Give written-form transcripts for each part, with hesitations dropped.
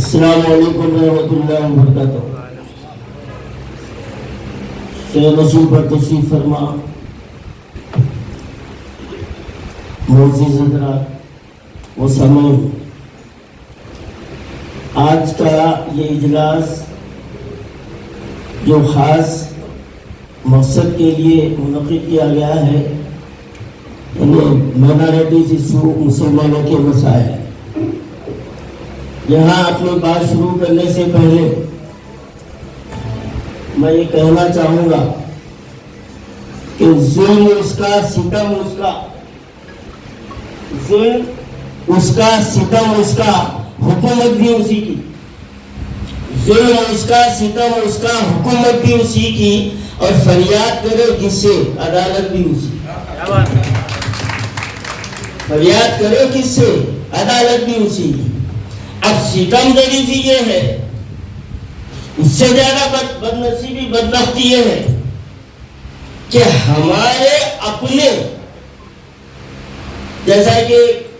अस्सलाम वालेकुम रहमतुल्लाहि व बरकातहू। नसीब पर तशरीफ फरमा मोअज़्ज़िज़ हज़रात व सामीन, आज का ये इजलास जो ख़ास मकसद के लिए मुनक़िद किया गया है, माइनॉरिटीज़ इशू, मुसलमानों के मसाइल। यहाँ अपनी बात शुरू करने से पहले मैं ये कहना चाहूँगा कि जुल्म उसका, सितम उसका, जुल्म उसका, सितम उसका, हुकूमत भी उसी की। जुल्म उसका, सितम उसका, हुकूमत भी उसी की, और फरियाद करे किससे? अदालत भी उसी। फरियाद करे किससे? अदालत भी उसी की। अब सितम दरीजी ये है, उससे ज्यादा बदनसीबी, बदबख्ती ये है कि हमारे अपने, जैसा कि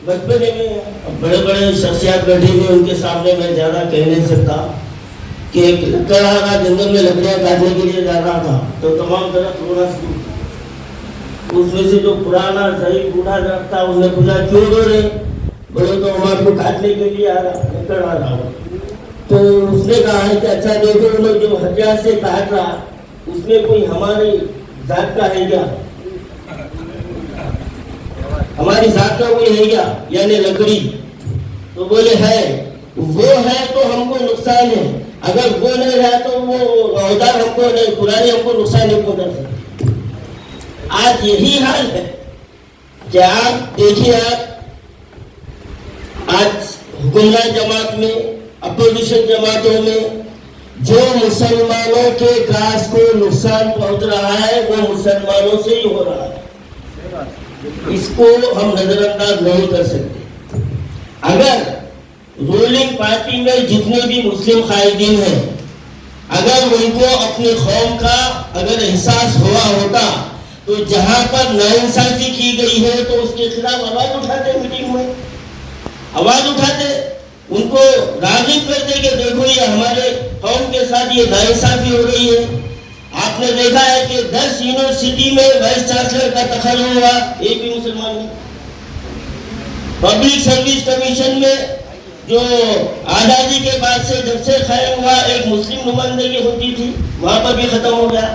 बचपने में बड़े बड़े शख्सियत बैठे हुए, उनके सामने मैं ज्यादा कह नहीं सकता कि एक लकड़हारा जंगल में लकड़ियां काटने के लिए जा रहा था, तो तमाम दरख्त रोना शुरू। उसमें से जो पुराना सही बूढ़ा दरख्त था, उसने पूछा क्यों रो रहे? बोले तो हमारे को काटने के लिए आ रहा, लकड़हारा। तो उसने कहा है कि अच्छा देखो, लोग जो हथियार से काट रहा, उसमें कोई हमारी जात का है क्या? हमारी जात का कोई है क्या? यानी लकड़ी? तो बोले है। वो है तो हमको नुकसान है, अगर वो नहीं रहा तो वो औजार हमको नहीं, पुराने हमको नुकसान नहीं पहुंचा सकते। आज यही हाल है कि आप देखिए, आप आज हुकुमरान जमात में, अपोजिशन जमातों में जो मुसलमानों के काज को नुकसान पहुंच रहा है, वो मुसलमानों से ही हो रहा है। इसको हम नजरअंदाज नहीं कर सकते। अगर रूलिंग पार्टी में जितने भी मुस्लिम कायदीन हैं, अगर उनको अपनी कौम का अगर एहसास हुआ होता, तो जहां पर नाइंसाफी की गई है तो उसके खिलाफ आवाज उठाते, मीटिंग में आवाज उठाते, उनको राग़िब करते कि देखो ये हमारे कौम के साथ ये नाइंसाफी हो रही है। आपने देखा है कि 10 यूनिवर्सिटी में वाइस चांसलर का तखल्लुस हुआ, एक भी मुसलमान नहीं। पब्लिक सर्विस कमीशन में जो आज़ादी के बाद से जब से कायम हुआ, एक मुस्लिम नुमाइंदगी होती थी, वहां पर भी खत्म हो गया।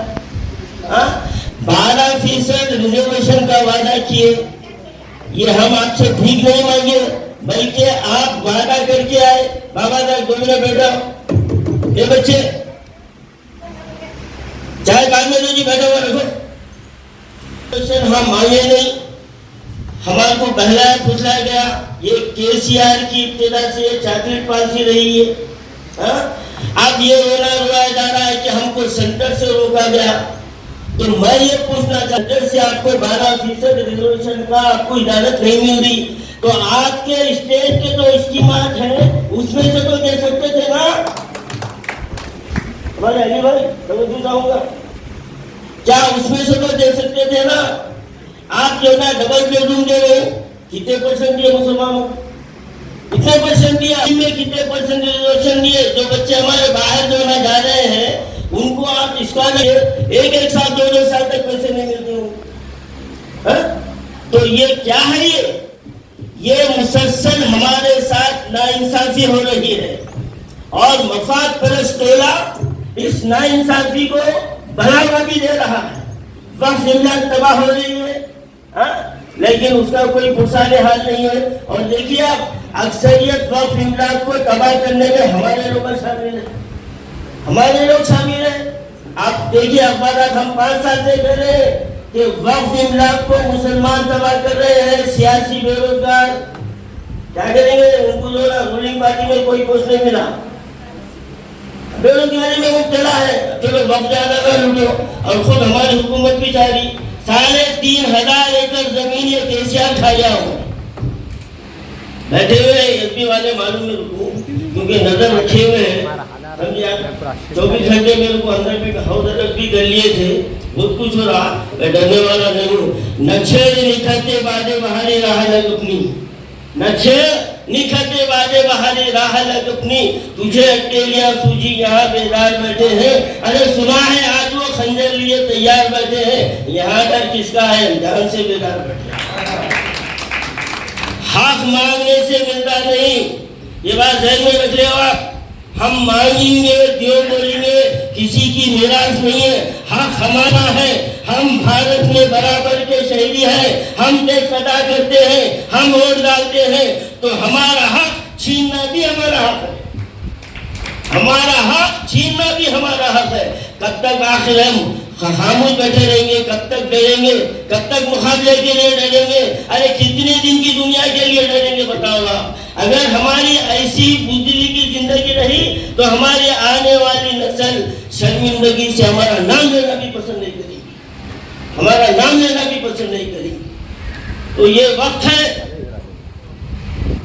12% रिजर्वेशन का वादा किए, ये हम आपसे भीख नहीं मांगे, बल्कि आप वादा करके आए। बाबा साहब 2 मिनट बैठा, ये बच्चे चाय बाद में दो जी, बैठा हुआ रखो। हम मांगे नहीं, हमारे को बहलाया फुसलाया गया। ये केसीआर की इब्तिदा से चॉकलेट पॉलिसी रही है। अब ये रोया जा रहा है कि हमको सेंटर से रोका गया। तो मैं ये पूछना चाहता हूं, से आपको 12% रिजर्वेशन का आपको इजाजत नहीं मिल रही, तो आपके स्टेट के जो स्कीमात हैं उसमें से तो दे सकते थे ना। हमारे अली भाई तो पूछाऊंगा, क्या उसमें से तो दे सकते थे ना? आप जो ना डबल बेडरूम दे रहे हो, कितने % दिए मुसलमानों? कितने % दिया? में कितने % रिजर्वेशन दिए? जो बच्चे हमारे बाहर जो ना जा रहे हैं, उनको आप स्कॉलर एक साल 2 साल तक पैसे नहीं मिलते हो। तो ये क्या है? ये मुसलसल हमारे साथ नाइंसाफी हो रही है, और मफाद परस्त टोला इस नाइंसाफी को बढ़ावा भी दे रहा है। वक्फ इमलाक तबाह हो रही है, लेकिन उसका कोई पुरसाने हाल नहीं है। और देखिए आप, अक्सरियत वक्फ इमलाक को तबाह करने में हमारे लोग शामिल है, हमारे लोग शामिल है। आप देखिए अखबार, हम 5 साल से कह रहे हैं कि वक्फ इमलाक को मुसलमान तबाह कर रहे हैं, सियासी बेरोजगार क्या करेंगे? उनको जो ना रूलिंग पार्टी में कोई पोस्ट नहीं मिला, बेरोजगारी में मुब्तला है, चलो वक्फ ज्यादा कर लूटो। और खुद हमारी हुकूमत भी चाह रही 3,500 एकड़ जमीन ये केसीआर खा गया हो। बैठे हुए एसपी वाले मालूम मेरे को, क्योंकि नजर रखे हुए हैं। 24 घंटे मेरे को अंदर भी हाउस अरेस्ट भी कर लिए थे, बहुत कुछ हो रहा। मैं डरने वाला नहीं हूँ। नच्छे निकलते बादे बाहरी रहा न लुकनी, नच्छे निखरते वादे बहारे राह लग अपनी, तुझे अकेलियां सूझी यहाँ बेदार बैठे हैं। अरे सुना है आज वो खंजर लिए तैयार बैठे हैं, यहाँ डर किसका है अनजान से बेदार बैठे। हक मांगने से मिलता नहीं, ये बात ध्यान में रख ले आप। हम मांगेंगे देव बोलेंगे, किसी की निराश नहीं है। हक हमारा है, हम भारत में बराबर के शहरी हैं, हम टैक्स अदा करते हैं, हम वोट डालते हैं, तो हमारा हक छीनना भी हमारा हक है। हमारा हक छीनना भी हमारा हक है। कब तक आखिर हम खामोश बैठे रहेंगे, कब तक डरेंगे, कब तक मुकाबले के लिए डरेंगे? अरे कितने दिन की दुनिया के लिए डरेंगे बताओ आप। अगर हमारी ऐसी बुजदिली की जिंदगी रही तो हमारी आने वाली नस्ल शर्मिंदगी से हमारा नाम लेना भी पसंद नहीं करेगी, हमारा नाम लेना भी पसंद नहीं करेगी। तो ये वक्त है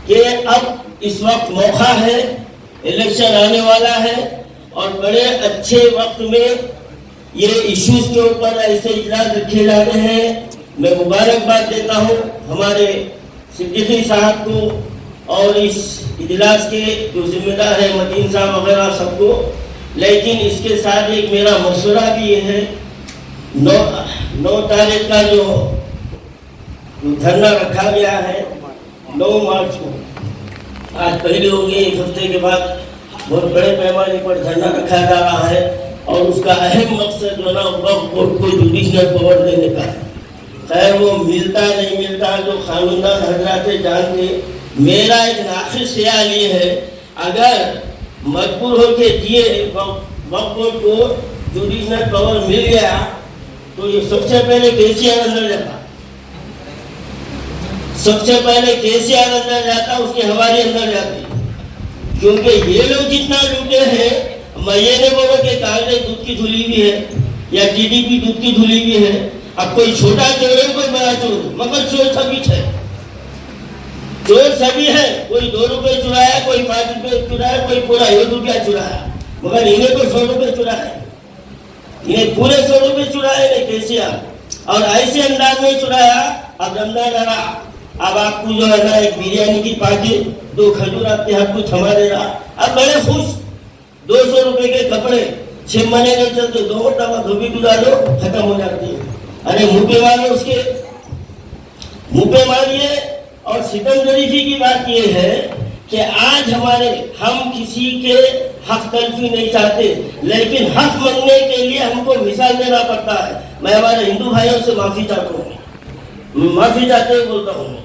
कि अब इस वक्त मौका है, इलेक्शन आने वाला है और बड़े अच्छे वक्त में ये इश्यूज के ऊपर ऐसे इजलास रखे जा रहे हैं। मैं मुबारकबाद देता हूँ हमारे सिद्दीकी साहब को और इस इजलास के जो जिम्मेदार है मदीन साहब वगैरह सबको। लेकिन इसके साथ एक मेरा मशवरा भी ये है, 9 तारीख का जो धरना रखा गया है 9 मार्च को, आज पहले हो गए, एक हफ्ते के बाद बहुत बड़े पैमाने पर धरना रखा जा रहा है और उसका अहम मकसद जो ना वक्फ बोर्ड को जुडिशनल पावर देने का है। खैर वो मिलता नहीं मिलता जो कानूनदान हजरात जानते। मेरा एक नाखिस ख्याल ये है, अगर मजबूर होके दिए वक्फ बोर्ड को जुडिशनल पावर मिल गया तो ये सबसे पहले केसीआर अंदर जाता, सबसे पहले केसीआर अंदर जाता, उसके हवाले अंदर जाती। क्योंकि ये लोग जितना लूटे हैं, मैं ये नहीं बोला कि कांग्रेस दूध की धुली भी है या टीडीपी दूध की धुली भी है। अब कोई छोटा चोर है, कोई बड़ा चोर है, मगर चोर सभी है, चोर सभी है। कोई 2 रुपए चुराया, कोई 5 रुपए चुराया, कोई पूरा 1 रुपया चुराया, मगर इन्हें तो 100 रुपए चुराया, इन्हें पूरे 100 रुपए चुराए नहीं केसीआर, और ऐसे अंदाज में चुराया। अब रमजान आ रहा, अब आपको जो है ना एक बिरयानी की पैकेट, 2 खजूर आपके हाथ को थमा दे रहा, अब बड़े खुश। 200 रुपए के कपड़े 6 महीने नहीं चलते, 2 घंटा धोबी डुला दो खत्म हो जाती है। अरे मुंह पे मारो, उसके मुंह पे मारिए। और सितम जरीफी की बात यह है कि आज हम किसी के हक तलफी नहीं चाहते, लेकिन हक मांगने के लिए हमको मिसाल देना पड़ता है। मैं हमारे हिंदू भाइयों से माफी चाहता हूँ, माफी चाहते हुए बोलता हूँ,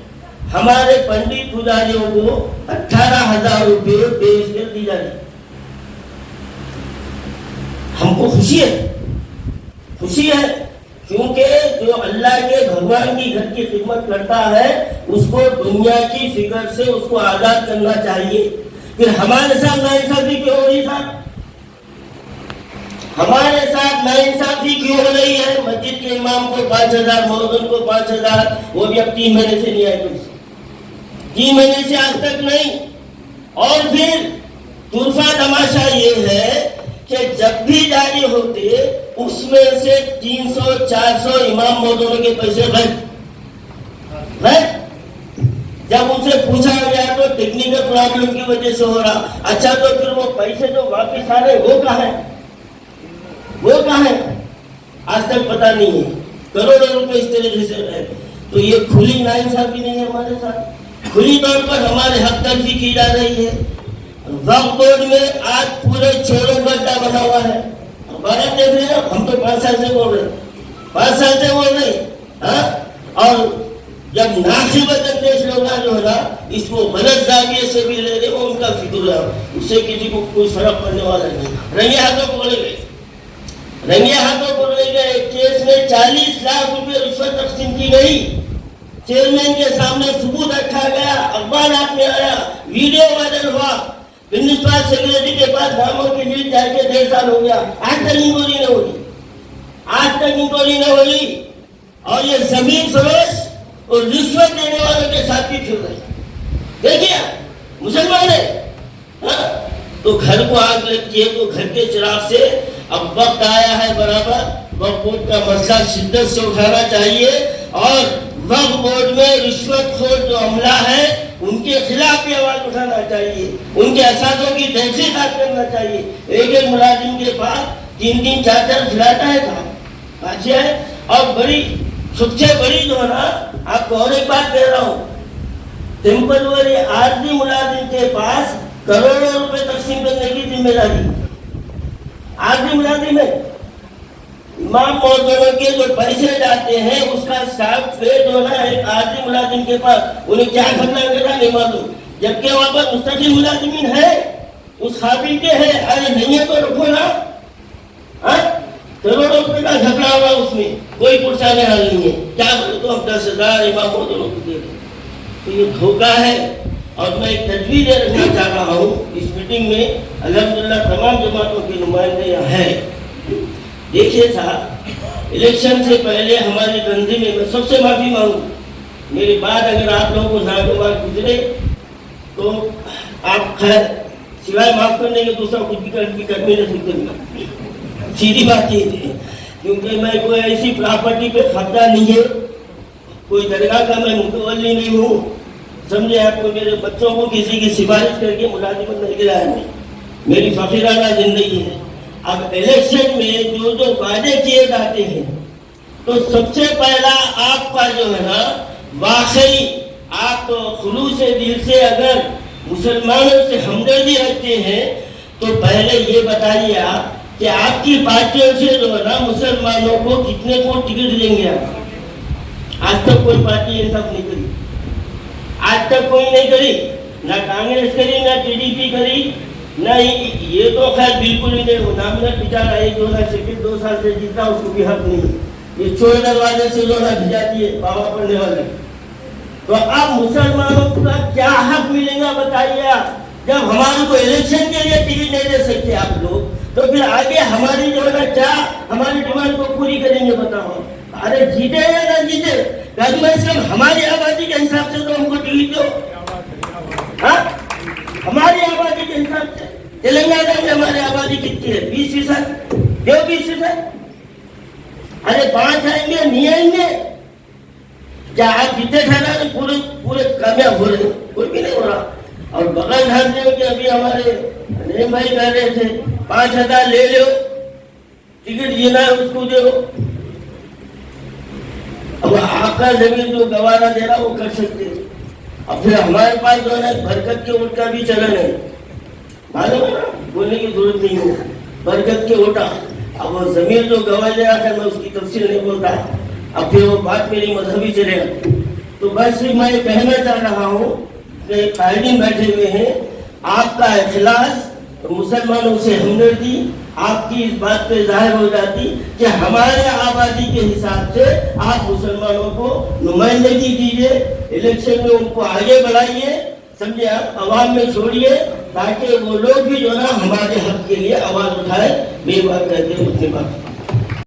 हमारे पंडित पुजारियों को 18,000 रुपये पेश कर दी जा रही। हमको खुशी है, खुशी है, क्योंकि जो अल्लाह के भगवान की घर की खिदमत करता है उसको दुनिया की फिक्र से उसको आजाद करना चाहिए। फिर हमारे साथ नाइंसाफी क्यों हो रही साहब? हमारे साथ नाइंसाफी क्यों हो रही है? मस्जिद के इमाम को 5,000, मौलवी को 5,000, वो भी अब 3 महीने से नहीं आए, 3 महीने से आज तक नहीं। और फिर दूसरा तमाशा ये है कि जब भी जारी होते उसमें से 300-400 इमाम मौलवियों के पैसे बंद। जब उनसे पूछा गया तो टेक्निकल प्रॉब्लम की वजह से हो रहा। अच्छा, तो फिर वो पैसे जो वापिस आ रहे वो कहाँ है, वो कहाँ है? आज तक पता नहीं है। करोड़ों रुपए इस तरीके से रहे। तो ये खुली नाइंसाफी नहीं है हमारे साथ, खुली तौर पर हमारे हक तलफी की जा रही है। वक्फ बोर्ड में आज पूरे चोरों गड्ढा बना हुआ है। भारत देख रहे हैं, हम तो 5 साल से बोल रहे, 5 साल से बोल रहे। और जब नासिबत देश लोग जो है ना इसको गलत जाविये से भी ले रहे हो, उनका फिक्र है, उससे किसी को कोई फर्क पड़ने वाला नहीं। रंगे हाथों पकड़े गए, रंगे हाथों पकड़े गए। केस में 40 लाख रुपए रिश्वत तकसीम की गई। चेयरमैन के सामने सबूत रखा गया, अखबार में आया, वीडियो वायरल हुआ। प्रिंसिपल सेक्रेटरी के पास नामों की लिस्ट जाके 1.5 साल हो गया, आज तक इंक्वायरी न हुई, आज तक इंक्वायरी न हुई। और ये जमीन फरोश और रिश्वत देने वालों के साथ भी फिर रहे। देखिए मुसलमान है, तो घर को आग लगती है तो घर के चिराग से। अब वक्त आया है बराबर वक्फ बोर्ड का मसला शिद्दत से उठाना चाहिए और वक्फ बोर्ड में रिश्वतखोर जो अमला है उनके खिलाफ भी आवाज चाहिए, उनके असासों की तहसीकात करना चाहिए। एक एक मुलाजिम के पास 3-3 4-4 फ्लैट है था, अच्छा है। और बड़ी सबसे बड़ी जो है ना, आपको और एक बात कह रहा हूँ, टेम्पररी आरजी मुलाजिम के पास करोड़ों रुपए तकसीम करने की जिम्मेदारी आरजी मुलाजिम है। इमाम मौजूदों के जो पैसे जाते हैं उसका सॉफ्टवेयर जो ना एक आरजी मुलाजिम के पास, उन्हें क्या करना करना नहीं मालूम, जबकि वहां पर मुस्तकिल मुलाजिमीन है, उस काबिल के है। अरे नहीं है तो रखो ना, करोड़ों रुपए का झगड़ा हुआ, उसमें कोई पुरसाने हल नहीं है। क्या बोले तो हम 10,000 इमाम मौजूदों को दे रहे, तो ये धोखा है। और मैं एक तजवीज़ रखना चाह रहा हूँ इस मीटिंग में, अल्हम्दुलिल्लाह तमाम जमातों के नुमाइंदे यहाँ हैं। देखिए साहब, इलेक्शन से पहले हमारी तंजीम में, मैं सबसे माफ़ी मांगू, मेरी बात अगर आप लोगों को नागवार गुजरे तो आप खैर सिवाय माफ़ करने के दूसरा कुछ भी कर नहीं सकते, सीधी बात ये है। क्योंकि मैं कोई ऐसी प्रॉपर्टी पे खर्चा नहीं है, कोई दरगाह का मैं मुतवल्ली नहीं हूँ, समझे आपको। मेरे बच्चों को किसी की सिफारिश करके मुलाजिमत नहीं दिलाया है, मेरी फकीराना जिंदगी है। अब इलेक्शन में जो जो वादे किए जाते हैं, तो सबसे पहला आपका जो है ना, वाकई आप खुलूस दिल से अगर मुसलमानों से हमदर्दी रखते हैं तो पहले ये बताइए आप कि आपकी पार्टियों से जो है ना मुसलमानों को कितने को टिकट देंगे आप। आज तक कोई पार्टी इंसाफ नहीं करी, आज तक कोई नहीं करी, ना कांग्रेस करी, ना टीडीपी करी, ना ये तो खैर बिल्कुल ही नहीं होता। हमने बेचारा एक 2 साल से जीता, उसको भी हक नहीं, ये चोर दरवाजे से जो ना भिजा दिए बाबा पढ़ने वाले। तो अब मुसलमानों का क्या हक मिलेगा बताइए आप, जब हमारे को इलेक्शन के लिए टिकट नहीं दे सकते आप लोग, तो फिर आगे हमारी जो है क्या हमारी डिमांड को पूरी करेंगे बताओ। अरे जीते या ना जीते, कम से कम हमारी आबादी के हिसाब से तो हमको टिकट दो। हाँ, हमारी आबादी के हिसाब से तेलंगाना में हमारी आबादी कितनी है? 20%, दो 20%। अरे 5 आएंगे नहीं आएंगे, क्या आप जितने ठहरा पूरे पूरे कामयाब हो रहे? कोई भी नहीं हो रहा। और बगल ढालने में कि अभी हमारे नईम भाई कह रहे थे 5,000 ले लो, टिकट जीना है उसको दे दो। अब आपका जमीन जो गवारा दे रहा वो कर सकते हैं। अब फिर हमारे पास जो है बरकत के वोट का भी चलन है, मालूम है ना, बोलने की जरूरत नहीं है, बरकत के वोटा। अब वो जमीन जो गवा दे रहा था, मैं उसकी तफसील नहीं बोलता, अब फिर वो बात मेरी मजहबी चलेगा। तो बस मैं कहना चाह रहा हूँ कि कायदीन बैठे हुए हैं, आपका इखलास, मुसलमानों से हमदर्दी आपकी इस बात पे जाहिर हो जाती कि हमारे आबादी के हिसाब से आप मुसलमानों को नुमाइंदगी दीजिए, इलेक्शन में उनको आगे बढ़ाइए, समझे आप, आवाम में छोड़िए, ताकि वो लोग भी जो ना हमारे हक के लिए आवाज उठाए। मेरी बात कहते हैं, अपनी बात।